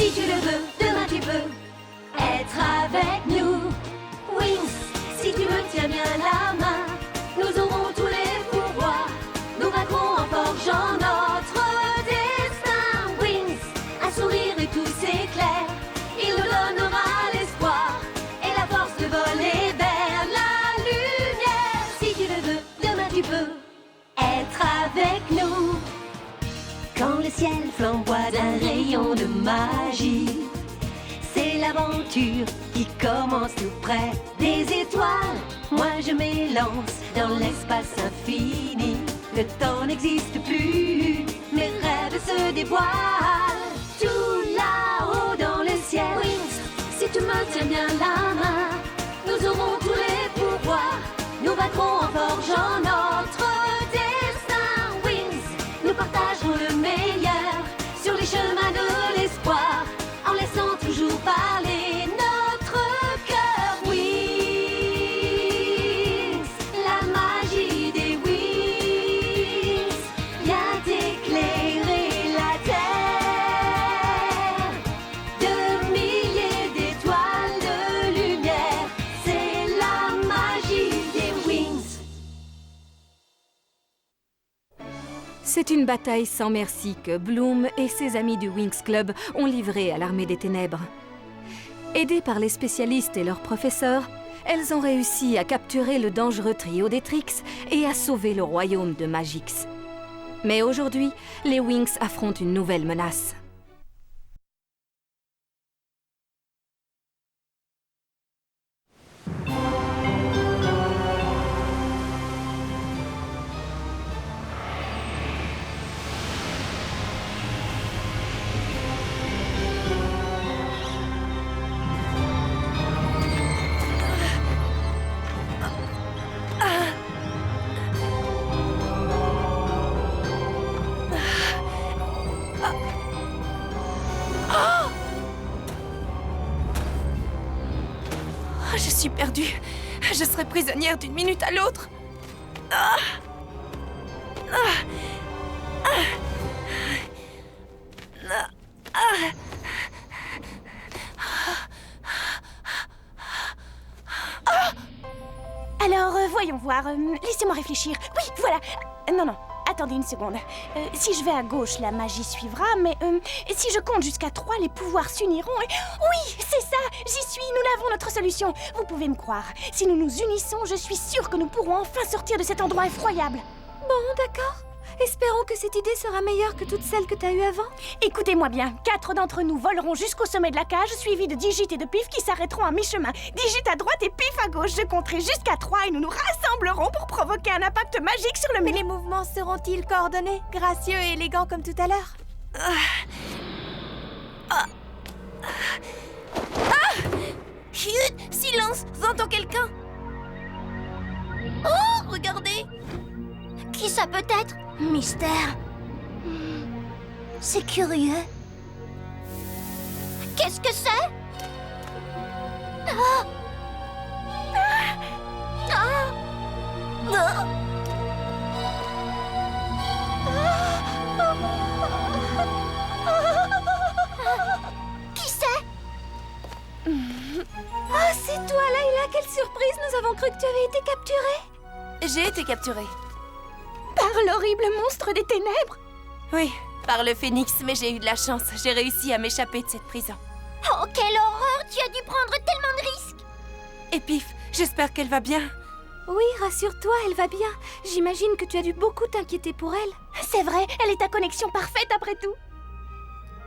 Si tu le veux, demain tu peux être avec nous. Wings, si tu me tiens bien la main, nous aurons tous les pouvoirs. Nous vaincrons en forgeant notre destin. Wings, un sourire et tout s'éclaire. Il nous donnera l'espoir et la force de voler vers la lumière. Si tu le veux, demain tu peux être avec nous. Quand le ciel flamboie d'un rayon de magie, c'est l'aventure qui commence tout près des étoiles. Moi je m'élance dans l'espace infini. Le temps n'existe plus, mes rêves se dévoilent. Tout là-haut dans le ciel. Wings, si tu me tiens bien la main, nous aurons tous les pouvoirs. Nous vaincrons en forgeant notre destin. Wings, nous partagerons le meilleur sur les chemins de l'espoir, en laissant toujours parler notre cœur. Wings, la magie des Wings vient éclairer la terre. De milliers d'étoiles de lumière, c'est la magie des Wings. C'est une bataille sans merci que Bloom et ses amis du Winx Club ont livrée à l'armée des ténèbres. Aidées par les spécialistes et leurs professeurs, elles ont réussi à capturer le dangereux trio des Trix et à sauver le royaume de Magix. Mais aujourd'hui, les Winx affrontent une nouvelle menace. Je suis perdue. Je serai prisonnière d'une minute à l'autre. Alors, voyons voir. Laissez-moi réfléchir. Oui, voilà. Non. Attendez une seconde. Si je vais à gauche, la magie suivra, mais si je compte jusqu'à 3, les pouvoirs s'uniront et... Oui, c'est ça. J'y suis. Nous l'avons, notre solution. Vous pouvez me croire. Si nous nous unissons, je suis sûre que nous pourrons enfin sortir de cet endroit effroyable. Bon, d'accord. Espérons que cette idée sera meilleure que toutes celles que t'as eues avant. Écoutez-moi bien. 4 d'entre nous voleront jusqu'au sommet de la cage, suivis de Digit et de Pif qui s'arrêteront à mi-chemin. Digit à droite et Pif à gauche. Je compterai jusqu'à 3 et nous nous rassemblerons pour provoquer un impact magique sur le Mais mur. les mouvements seront-ils coordonnés, gracieux et élégants comme tout à l'heure? Chut! Silence! J'entends quelqu'un! Oh! Regardez! Qui ça peut être? Mystère. C'est curieux. Qu'est-ce que c'est? Qui c'est? Ah, c'est toi, Layla! Quelle surprise! Nous avons cru que tu avais été capturée! J'ai été capturée. Par l'horrible monstre des ténèbres. Oui, par le phénix, mais j'ai eu de la chance. J'ai réussi à m'échapper de cette prison. Oh, quelle horreur! Tu as dû prendre tellement de risques! Et Pif, j'espère qu'elle va bien. Oui, rassure-toi, elle va bien. J'imagine que tu as dû beaucoup t'inquiéter pour elle. C'est vrai, elle est ta connexion parfaite après tout.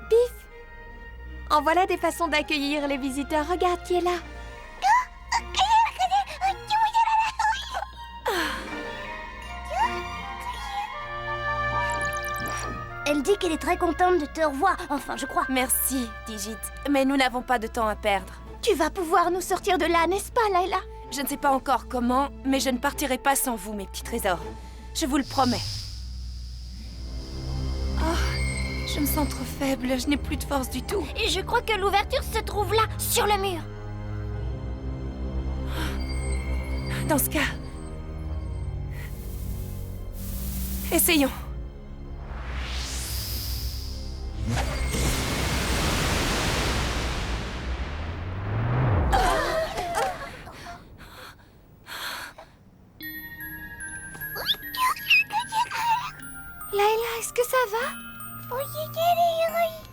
Pif! En voilà des façons d'accueillir les visiteurs. Regarde qui est là. Elle dit qu'elle est très contente de te revoir. Enfin, je crois. Merci, Digit. Mais nous n'avons pas de temps à perdre. Tu vas pouvoir nous sortir de là, n'est-ce pas, Layla? Je ne sais pas encore comment, mais je ne partirai pas sans vous, mes petits trésors. Je vous le promets. Oh, je me sens trop faible. Je n'ai plus de force du tout. Et je crois que l'ouverture se trouve là, sur le mur. Dans ce cas... essayons.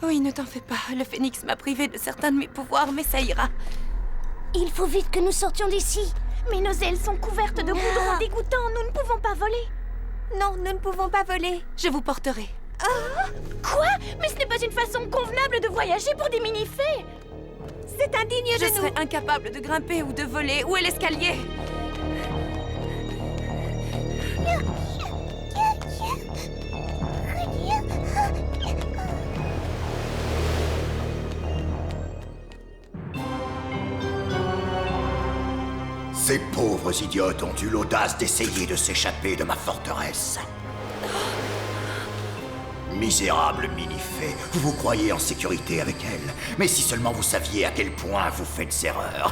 Oui, ne t'en fais pas. Le phénix m'a privé de certains de mes pouvoirs, mais ça ira. Il faut vite que nous sortions d'ici. Mais nos ailes sont couvertes de goudron dégoûtant. Nous ne pouvons pas voler. Non, nous ne pouvons pas voler. Je vous porterai. Quoi? Mais ce n'est pas une façon convenable de voyager pour des mini-fées. C'est indigne Je de nous. serais incapable de grimper ou de voler. Où est l'escalier? Ces pauvres idiotes ont eu l'audace d'essayer de s'échapper de ma forteresse. Misérable mini-fée, vous vous croyez en sécurité avec elle. Mais si seulement vous saviez à quel point vous faites erreur.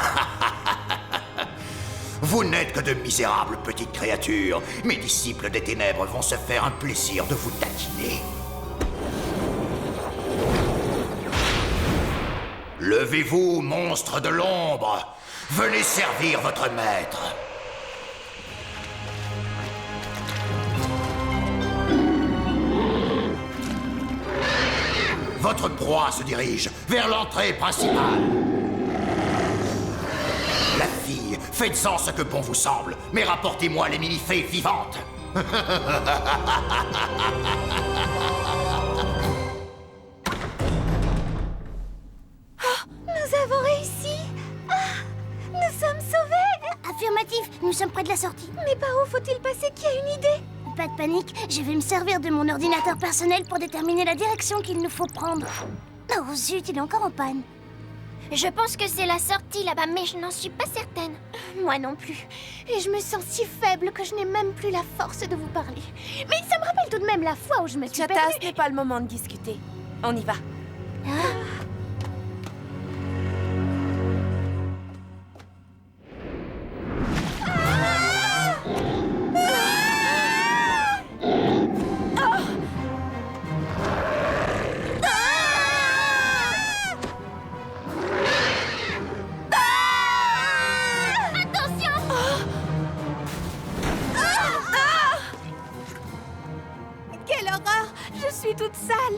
Vous n'êtes que de misérables petites créatures. Mes disciples des ténèbres vont se faire un plaisir de vous taquiner. Levez-vous, monstres de l'ombre. Venez servir votre maître. Votre proie se dirige vers l'entrée principale. La fille, faites-en ce que bon vous semble, mais rapportez-moi les mini-fées vivantes. Nous avons réussi. Nous sommes sauvés. Affirmatif, nous sommes près de la sortie. Mais par où faut-il passer? Qui a une idée? Pas de panique, je vais me servir de mon ordinateur personnel pour déterminer la direction qu'il nous faut prendre. Oh zut, il est encore en panne. Je pense que c'est la sortie là-bas, mais je n'en suis pas certaine. Moi non plus. Et je me sens si faible que je n'ai même plus la force de vous parler. Mais ça me rappelle tout de même la fois où je me suis Chata, perdue. ce n'est pas le moment de discuter. On y va. Quelle horreur! Je suis toute sale.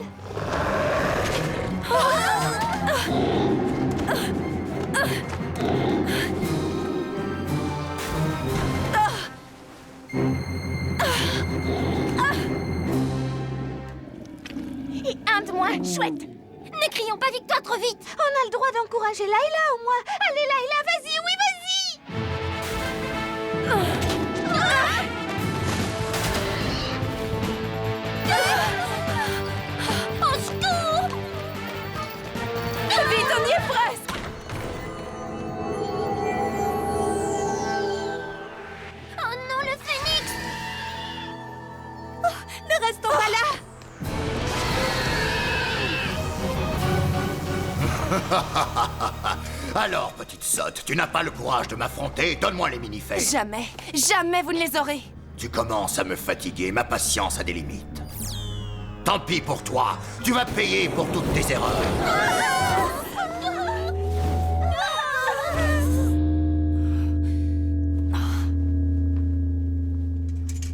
Et un de moins, chouette. Ne crions pas victoire trop vite. On a le droit d'encourager Layla au moins. Allez Layla, vas-y, oui vas-y. Au secours! Vite, on y est presque! Oh non, le phénix! Ne restons pas là! Alors, petite sotte, tu n'as pas le courage de m'affronter? Donne-moi les mini-fées. Jamais, jamais vous ne les aurez. Tu commences à me fatiguer, ma patience a des limites. Tant pis pour toi, tu vas payer pour toutes tes erreurs.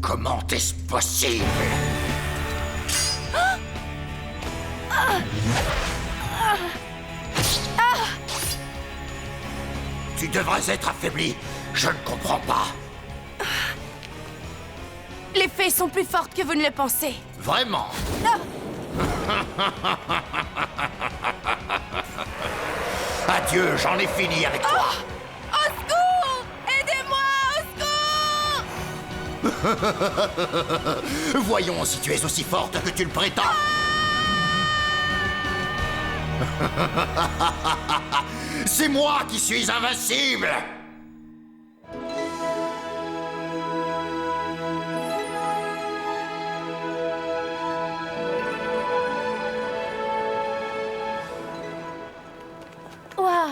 Comment est-ce possible? Tu devrais être affaibli. Je ne comprends pas. Les fées sont plus fortes que vous ne le pensez. Vraiment? Adieu, j'en ai fini avec toi. Au secours! Aidez-moi! Au secours! Voyons si tu es aussi forte que tu le prétends. C'est moi qui suis invincible. Waouh,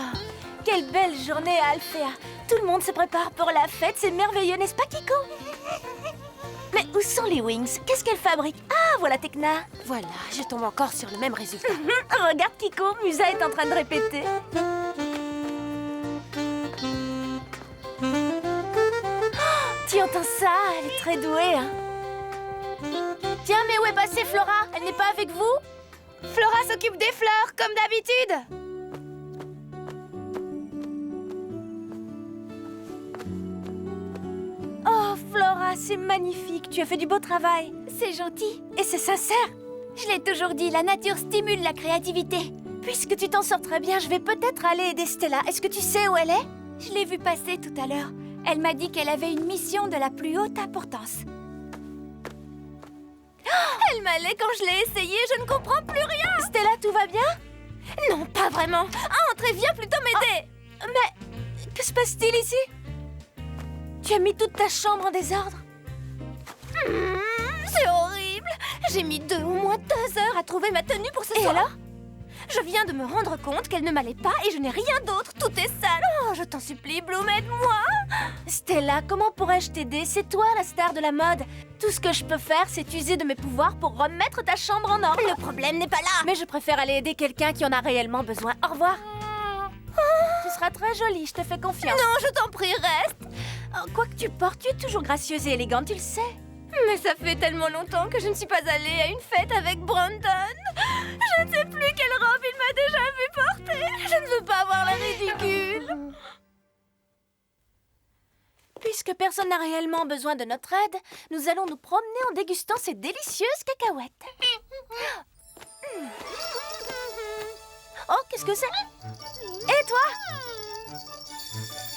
quelle belle journée à Alphea. Tout le monde se prépare pour la fête, c'est merveilleux, n'est-ce pas Kiko? Mais où sont les Wings? Qu'est-ce qu'elles fabriquent? Ah, voilà Tekna. Voilà, je tombe encore sur le même résultat. Regarde Kiko, Musa est en train de répéter. Tu entends ça? Elle est très douée, hein? Tiens, mais où est passée Flora? Elle n'est pas avec vous? Flora s'occupe des fleurs, comme d'habitude. Oh, Flora, c'est magnifique. Tu as fait du beau travail. C'est gentil. Et c'est sincère. Je l'ai toujours dit, la nature stimule la créativité. Puisque tu t'en sors très bien, je vais peut-être aller aider Stella. Est-ce que tu sais où elle est? Je l'ai vue passer tout à l'heure. Elle m'a dit qu'elle avait une mission de la plus haute importance. Elle m'allait quand je l'ai essayé, je ne comprends plus rien. Stella, tout va bien? Non, pas vraiment. Entre, viens plutôt m'aider. Mais que se passe-t-il ici? Tu as mis toute ta chambre en désordre? C'est horrible. J'ai mis au moins 2 heures à trouver ma tenue pour ce soir. Et alors? Je viens de me rendre compte qu'elle ne m'allait pas et je n'ai rien d'autre. Tout est sale. Oh, je t'en supplie, Bloom, aide-moi. Stella, comment pourrais-je t'aider? C'est toi la star de la mode. Tout ce que je peux faire, c'est user de mes pouvoirs pour remettre ta chambre en ordre. Le problème n'est pas là. Mais je préfère aller aider quelqu'un qui en a réellement besoin. Au revoir. Tu seras très jolie, je te fais confiance. Non, je t'en prie, reste. Oh, quoi que tu portes, tu es toujours gracieuse et élégante, tu le sais. Mais ça fait tellement longtemps que je ne suis pas allée à une fête avec Brandon. Je ne sais plus quelle robe il m'a déjà vue porter. Je ne veux pas avoir l'air ridicule. Puisque personne n'a réellement besoin de notre aide, nous allons nous promener en dégustant ces délicieuses cacahuètes. Oh, qu'est-ce que c'est? Et toi?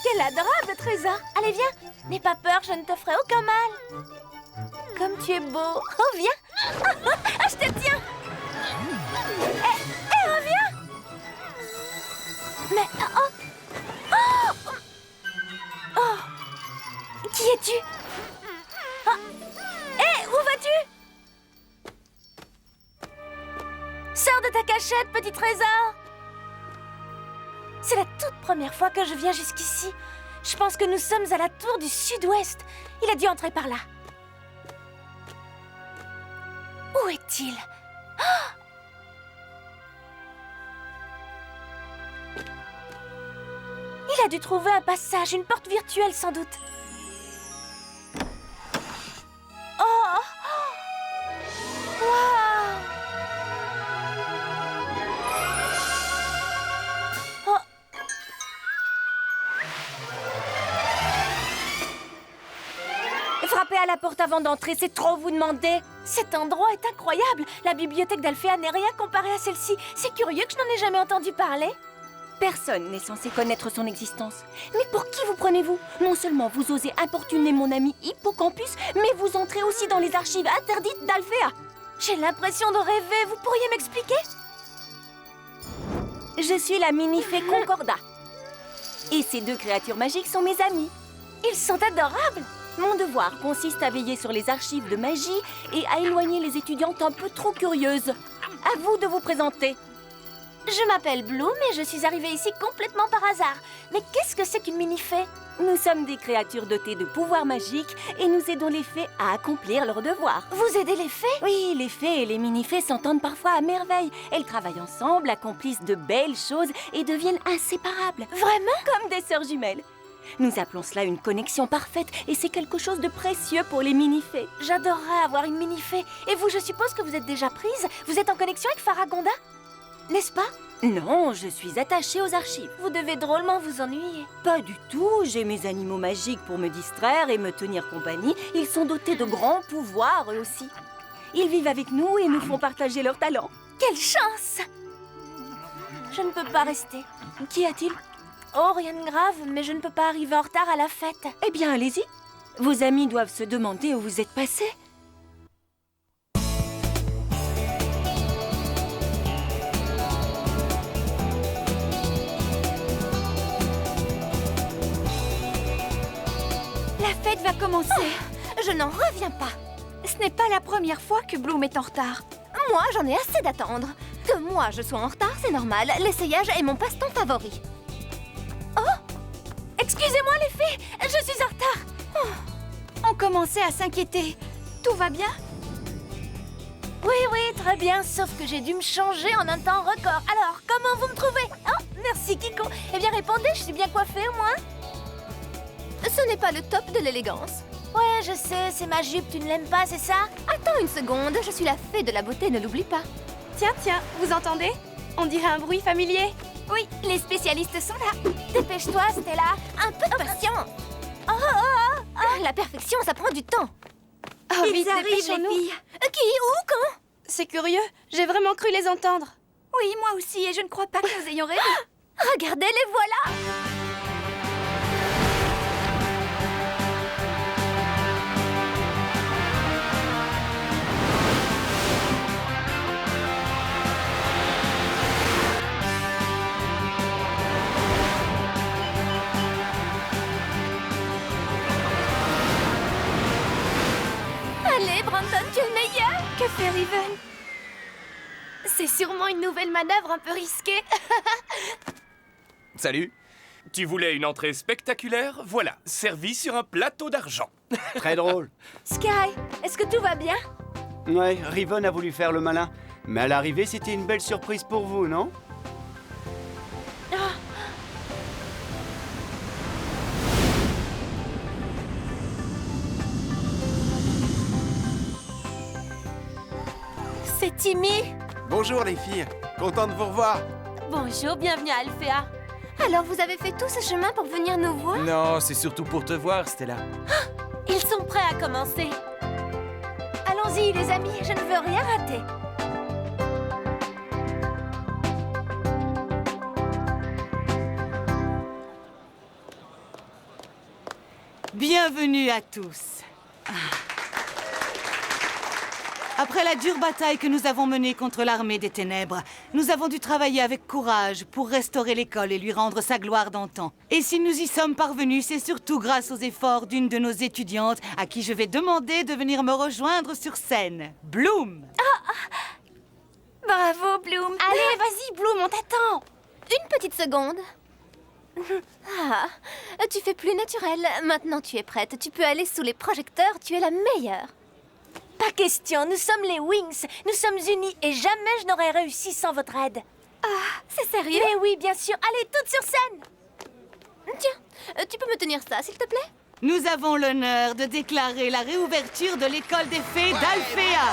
Quel adorable trésor! Allez, viens! N'aie pas peur, je ne te ferai aucun mal. Comme tu es beau. Oh, viens! Ah, je te tiens! Eh, reviens! Mais, oh! Qui es-tu? Hé, où vas-tu? Sors de ta cachette, petit trésor! C'est la toute première fois que je viens jusqu'ici. Je pense que nous sommes à la tour du sud-ouest. Il a dû entrer par là. Où est-il? Il a dû trouver un passage, une porte virtuelle sans doute. Oh! Waouh! Oh! Frappez à la porte avant d'entrer, c'est trop vous demander. Cet endroit est incroyable. La bibliothèque d'Alphéa n'est rien comparé à celle-ci. C'est curieux que je n'en ai jamais entendu parler. Personne n'est censé connaître son existence. Mais pour qui vous prenez-vous? Non seulement vous osez importuner mon ami Hippocampus, mais vous entrez aussi dans les archives interdites d'Alphéa. J'ai l'impression de rêver. Vous pourriez m'expliquer? Je suis la mini-fée Concorda. Et ces 2 créatures magiques sont mes amis. Ils sont adorables. Mon devoir consiste à veiller sur les archives de magie et à éloigner les étudiantes un peu trop curieuses. À vous de vous présenter. Je m'appelle Bloom et je suis arrivée ici complètement par hasard. Mais qu'est-ce que c'est qu'une mini-fée? Nous sommes des créatures dotées de pouvoirs magiques et nous aidons les fées à accomplir leurs devoirs. Vous aidez les fées? Oui, les fées et les mini-fées s'entendent parfois à merveille. Elles travaillent ensemble, accomplissent de belles choses et deviennent inséparables. Vraiment? Comme des sœurs jumelles. Nous appelons cela une connexion parfaite et c'est quelque chose de précieux pour les mini-fées. J'adorerais avoir une mini-fée. Et vous, je suppose que vous êtes déjà prise? Vous êtes en connexion avec Faragonda? N'est-ce pas? Non, je suis attachée aux archives. Vous devez drôlement vous ennuyer. Pas du tout, j'ai mes animaux magiques pour me distraire et me tenir compagnie. Ils sont dotés de grands pouvoirs eux aussi. Ils vivent avec nous et nous font partager leurs talents. Quelle chance! Je ne peux pas rester. Qu'y a-t-il? Oh, rien de grave, mais je ne peux pas arriver en retard à la fête. Eh bien, allez-y. Vos amis doivent se demander où vous êtes passés. La fête va commencer. Je n'en reviens pas. Ce n'est pas la première fois que Bloom est en retard. Moi, j'en ai assez d'attendre. Que moi, je sois en retard, c'est normal. L'essayage est mon passe-temps favori. Excusez-moi les filles, je suis en retard. On commençait à s'inquiéter. Tout va bien? Oui, très bien, sauf que j'ai dû me changer en un temps record. Alors, comment vous me trouvez? Oh, merci Kiko. Eh bien, répondez, je suis bien coiffée au moins. Ce n'est pas le top de l'élégance. Ouais, je sais, c'est ma jupe, tu ne l'aimes pas, c'est ça? Attends une seconde, je suis la fée de la beauté, ne l'oublie pas. Tiens, vous entendez? On dirait un bruit familier. Oui, les spécialistes sont là. Dépêche-toi, Stella. Un peu de patience. La perfection, ça prend du temps. Oh, Ils vite, arrivent, les dépêchons-nous. filles. Qui? Où? Quand? C'est curieux, j'ai vraiment cru les entendre. Oui, moi aussi, et je ne crois pas que nous ayons rêvé. Regardez, les voilà. Allez, Brandon, tu es le meilleur. Que fait Riven? C'est sûrement une nouvelle manœuvre un peu risquée. Salut. Tu voulais une entrée spectaculaire? Voilà, servie sur un plateau d'argent. Très drôle. Sky, est-ce que tout va bien? Ouais, Riven a voulu faire le malin. Mais à l'arrivée, c'était une belle surprise pour vous, non? C'est Timmy. Bonjour les filles, content de vous revoir. Bonjour, bienvenue à Alphéa. Alors, vous avez fait tout ce chemin pour venir nous voir? Non, c'est surtout pour te voir, Stella. Ils sont prêts à commencer. Allons-y, les amis, je ne veux rien rater. Bienvenue à tous. Après la dure bataille que nous avons menée contre l'armée des ténèbres, nous avons dû travailler avec courage pour restaurer l'école et lui rendre sa gloire d'antan. Et si nous y sommes parvenus, c'est surtout grâce aux efforts d'une de nos étudiantes à qui je vais demander de venir me rejoindre sur scène. Bloom! Bravo, Bloom. Allez, vas-y, Bloom, on t'attend. Une petite seconde. Ah, tu fais plus naturel. Maintenant, tu es prête. Tu peux aller sous les projecteurs. Tu es la meilleure. Pas question, nous sommes les Wings. Nous sommes unis et jamais je n'aurais réussi sans votre aide. C'est sérieux? Mais oui, bien sûr. Allez, toutes sur scène. Tiens, tu peux me tenir ça, s'il te plaît? Nous avons l'honneur de déclarer la réouverture de l'école des fées d'Alphéa.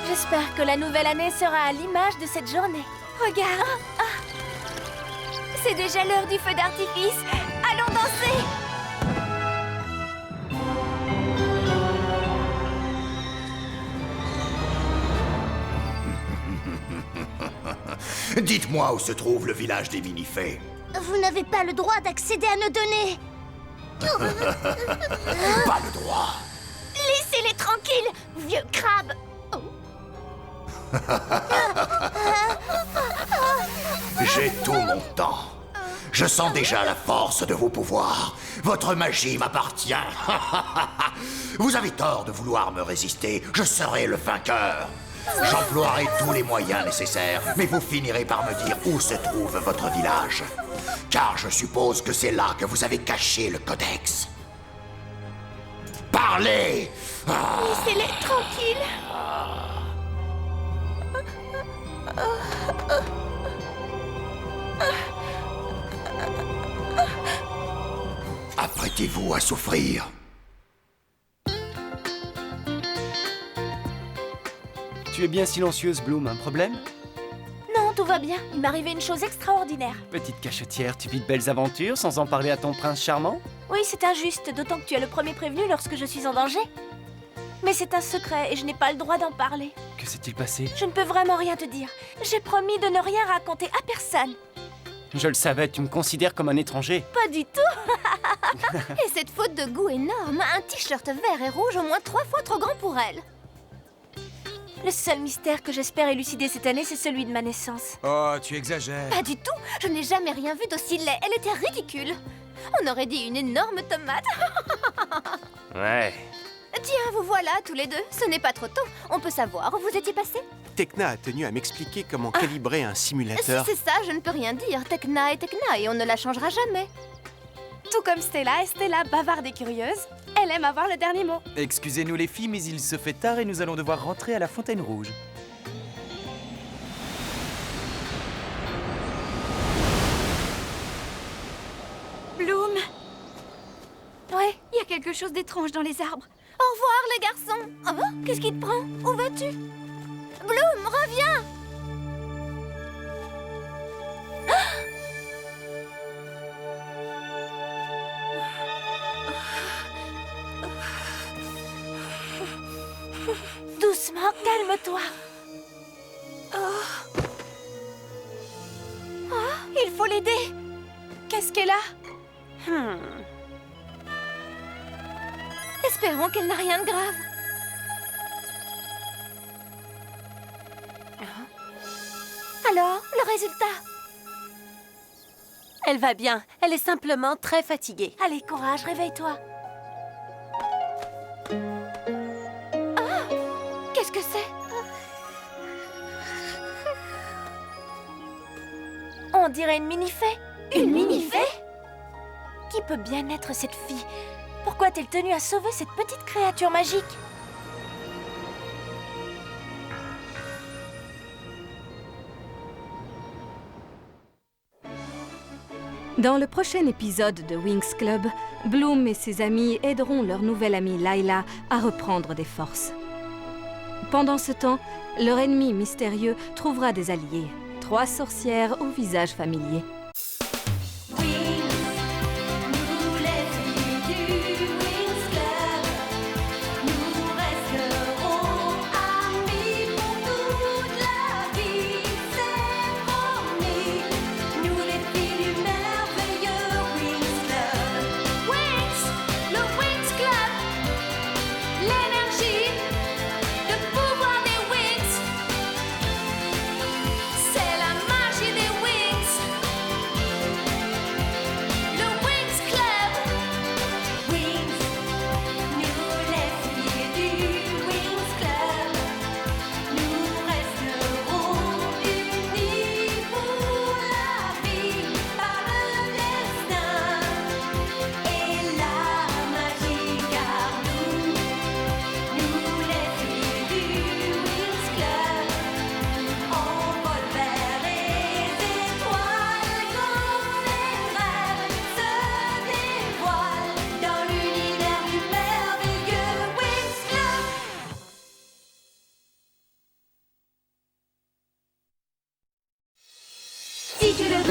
J'espère que la nouvelle année sera à l'image de cette journée. Regarde. C'est déjà l'heure du feu d'artifice. Allons danser. Dites-moi où se trouve le village des mini-fées. Vous n'avez pas le droit d'accéder à nos données. Pas le droit. Laissez-les tranquilles, vieux crabe. J'ai tout mon temps. Je sens déjà la force de vos pouvoirs. Votre magie m'appartient. Vous avez tort de vouloir me résister. Je serai le vainqueur. J'emploierai tous les moyens nécessaires, mais vous finirez par me dire où se trouve votre village. Car je suppose que c'est là que vous avez caché le codex. Parlez! Laissez-les tranquilles. Apprêtez-vous à souffrir. Tu es bien silencieuse, Bloom, un problème? Non, tout va bien. Il m'est arrivé une chose extraordinaire. Petite cachetière, tu vis de belles aventures sans en parler à ton prince charmant? Oui, c'est injuste, d'autant que tu es le premier prévenu lorsque je suis en danger. Mais c'est un secret et je n'ai pas le droit d'en parler. Que s'est-il passé? Je ne peux vraiment rien te dire. J'ai promis de ne rien raconter à personne. Je le savais, tu me considères comme un étranger. Pas du tout. Et cette faute de goût énorme, un t-shirt vert et rouge au moins 3 fois trop grand pour elle. Le seul mystère que j'espère élucider cette année, c'est celui de ma naissance. Oh, tu exagères. Pas du tout, je n'ai jamais rien vu d'aussi laid, elle était ridicule. On aurait dit une énorme tomate. Ouais. Tiens, vous voilà tous les deux, ce n'est pas trop tôt, on peut savoir où vous étiez passés. Tekna a tenu à m'expliquer comment calibrer un Si simulateur. c'est ça, je ne peux rien dire, Tekna est Tekna et on ne la changera jamais. Tout comme Stella, et Stella, bavarde et curieuse, elle aime avoir le dernier mot. Excusez-nous les filles, mais il se fait tard et nous allons devoir rentrer à la Fontaine Rouge. Bloom. Ouais, il y a quelque chose d'étrange dans les arbres. Au revoir, les garçons. Oh, qu'est-ce qui te prend? Où vas-tu? Bloom, reviens! Doucement, calme-toi. Oh, il faut l'aider. Qu'est-ce qu'elle a? Espérons qu'elle n'a rien de grave. Alors, le résultat? Elle va bien. Elle est simplement très fatiguée. Allez, courage, réveille-toi. Ah! Qu'est-ce que c'est? On dirait une mini-fée. Une mini-fée? Qui peut bien être cette fille? Pourquoi est-elle tenue à sauver cette petite créature magique? Dans le prochain épisode de Winx Club, Bloom et ses amis aideront leur nouvelle amie Layla à reprendre des forces. Pendant ce temps, leur ennemi mystérieux trouvera des alliés, 3 sorcières au visage familier.